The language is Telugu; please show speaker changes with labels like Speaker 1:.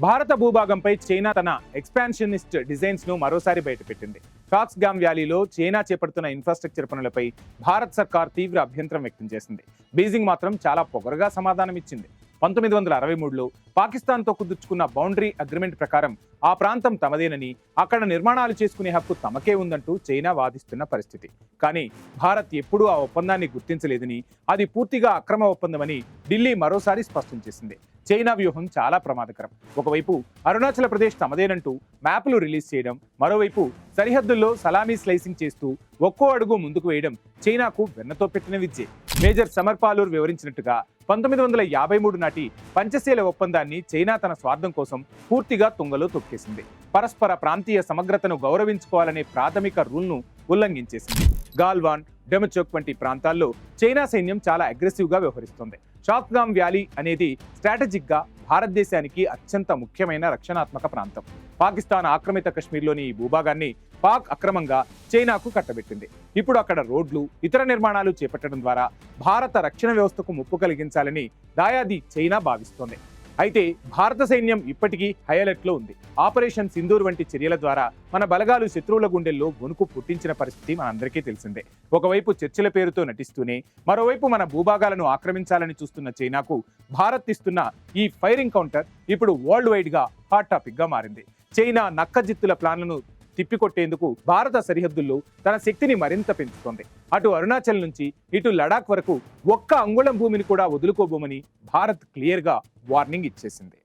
Speaker 1: భారత భూభాగంపై చైనా తన ఎక్స్పాన్షనిస్ట్ డిజైన్స్ ను మరోసారి బయటపెట్టింది. కాక్స్గామ్ వ్యాలీలో చైనా చేపడుతున్న ఇన్ఫ్రాస్ట్రక్చర్ పనులపై భారత్ సర్కార్ తీవ్ర అభ్యంతరం వ్యక్తం చేసింది. బీజింగ్ మాత్రం చాలా పొగరుగా సమాధానం ఇచ్చింది. 1963లో పాకిస్తాన్తో కుదుర్చుకున్న బౌండరీ అగ్రిమెంట్ ప్రకారం ఆ ప్రాంతం తమదేనని, అక్కడ నిర్మాణాలు చేసుకునే హక్కు తమకే ఉందంటూ చైనా వాదిస్తున్న పరిస్థితి. కానీ భారత్ ఎప్పుడూ ఆ ఒప్పందాన్ని గుర్తించలేదని, అది పూర్తిగా అక్రమ ఒప్పందమని ఢిల్లీ మరోసారి స్పష్టం చేసింది. చైనా వ్యూహం చాలా ప్రమాదకరం. ఒకవైపు అరుణాచల్ ప్రదేశ్ తమదేనంటూ మ్యాపులు రిలీజ్ చేయడం, మరోవైపు సరిహద్దుల్లో సలామీ స్లైసింగ్ చేస్తూ ఒక్కో అడుగు ముందుకు వేయడం చైనాకు వెన్నతో పెట్టిన విద్యే. మేజర్ సమర్ పాలూర్ వివరించినట్టుగా 1953 నాటి పంచశీల ఒప్పందాన్ని చైనా తన స్వార్థం కోసం పూర్తిగా తుంగలో తొక్కేసింది. పరస్పర ప్రాంతీయ సమగ్రతను గౌరవించుకోవాలనే ప్రాథమిక రూల్ను ఉల్లంఘించేసింది. గాల్వాన్, డెమచోక్ వంటి ప్రాంతాల్లో చైనా సైన్యం చాలా అగ్రెసివ్ గా వ్యవహరిస్తోంది. కాక్స్గామ్ వ్యాలీ అనేది స్ట్రాటజిక్ గా భారతదేశానికి అత్యంత ముఖ్యమైన రక్షణాత్మక ప్రాంతం. పాకిస్తాన్ ఆక్రమిత కశ్మీర్లోని ఈ భూభాగాన్ని పాక్ అక్రమంగా చైనాకు కట్టబెట్టింది. ఇప్పుడు అక్కడ రోడ్లు, ఇతర నిర్మాణాలు చేపట్టడం ద్వారా భారత రక్షణ వ్యవస్థకు ముప్పు కలిగించాలని దాయాది చైనా భావిస్తోంది. అయితే భారత సైన్యం ఇప్పటికీ హై అలర్ట్ లో ఉంది. ఆపరేషన్ సింధూర్ వంటి చర్యల ద్వారా మన బలగాలు శత్రువుల గుండెల్లో వణుకు పుట్టించిన పరిస్థితి మనందరికీ తెలిసిందే. ఒకవైపు చర్చల పేరుతో నటిస్తూనే మరోవైపు మన భూభాగాలను ఆక్రమించాలని చూస్తున్న చైనాకు భారత్ ఇస్తున్న ఈ ఫైరింగ్ కౌంటర్ ఇప్పుడు వరల్డ్ వైడ్ గా హాట్ టాపిక్ గా మారింది. చైనా నక్కజిత్తుల ప్లాన్లను తిప్పికొట్టేందుకు భారత సరిహద్దుల్లో తన శక్తిని మరింత పెంచుతోంది. అటు అరుణాచల్ నుంచి ఇటు లడాక్ వరకు ఒక్క అంగుళం భూమిని కూడా వదులుకోబోమని భారత్ క్లియర్ గా వార్నింగ్ ఇచ్చేసింది.